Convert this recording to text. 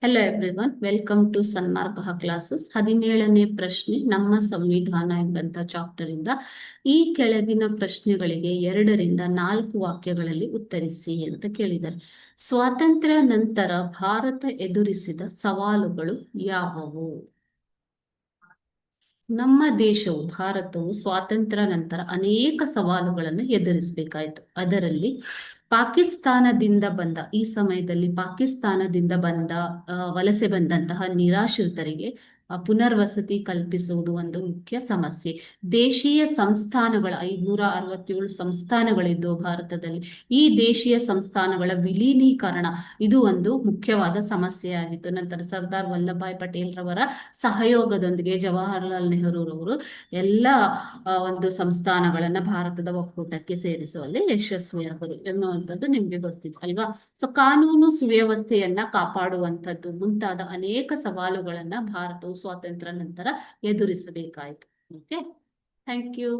Hello everyone, welcome to Sanmarga classes. 17ನೇ ಪ್ರಶ್ನೆ ನಮ್ಮ ಸಂವಿಧಾನ ಎಂಬಂತ ಚಾಪ್ಟರ್ ಇಂದ ಈ ಕೆಳಗಿನ ಪ್ರಶ್ನೆಗಳಿಗೆ 2ರಿಂದ 4 ವಾಕ್ಯಗಳಲ್ಲಿ ಉತ್ತರಿಸಿ ಅಂತ ಕೇಳಿದ್ದಾರೆ. ಸ್ವಾತಂತ್ರ್ಯ ನಂತರ ಭಾರತ ಎದುರಿಸಿದ ಸವಾಲುಗಳು ಯಾವುವು? ನಮ್ಮ ದೇಶವು ಭಾರತವು ಸ್ವಾತಂತ್ರ್ಯ ನಂತರ ಅನೇಕ ಸವಾಲುಗಳನ್ನು ಎದುರಿಸಬೇಕಾಯಿತು. ಅದರಲ್ಲಿ ಪಾಕಿಸ್ತಾನದಿಂದ ಬಂದ ಈ ಸಮಯದಲ್ಲಿ ಪಾಕಿಸ್ತಾನದಿಂದ ಬಂದ ವಲಸೆ ಬಂದಂತಹ ನಿರಾಶ್ರಿತರಿಗೆ ಪುನರ್ವಸತಿ ಕಲ್ಪಿಸುವುದು ಒಂದು ಮುಖ್ಯ ಸಮಸ್ಯೆ. ದೇಶೀಯ ಸಂಸ್ಥಾನಗಳ 567 ಸಂಸ್ಥಾನಗಳಿದ್ದವು ಭಾರತದಲ್ಲಿ. ಈ ದೇಶೀಯ ಸಂಸ್ಥಾನಗಳ ವಿಲೀನೀಕರಣ ಇದು ಒಂದು ಮುಖ್ಯವಾದ ಸಮಸ್ಯೆಯಾಗಿತ್ತು. ನಂತರ ಸರ್ದಾರ್ ವಲ್ಲಭಾಯ್ ಪಟೇಲ್ ರವರ ಸಹಯೋಗದೊಂದಿಗೆ ಜವಾಹರ್ಲಾಲ್ ನೆಹರೂರವರು ಎಲ್ಲ ಒಂದು ಸಂಸ್ಥಾನಗಳನ್ನ ಭಾರತದ ಒಕ್ಕೂಟಕ್ಕೆ ಸೇರಿಸುವಲ್ಲಿ ಯಶಸ್ವಿಯಾದರು ಎನ್ನುವಂಥದ್ದು ನಿಮ್ಗೆ ಗೊತ್ತಿದೆ ಅಲ್ವಾ. ಸೊ ಕಾನೂನು ಸುವ್ಯವಸ್ಥೆಯನ್ನ ಕಾಪಾಡುವಂಥದ್ದು ಮುಂತಾದ ಅನೇಕ ಸವಾಲುಗಳನ್ನ ಭಾರತವು ಸ್ವಾತಂತ್ರ್ಯ ನಂತರ ಎದುರಿಸಬೇಕಾಯಿತು. Okay, thank you.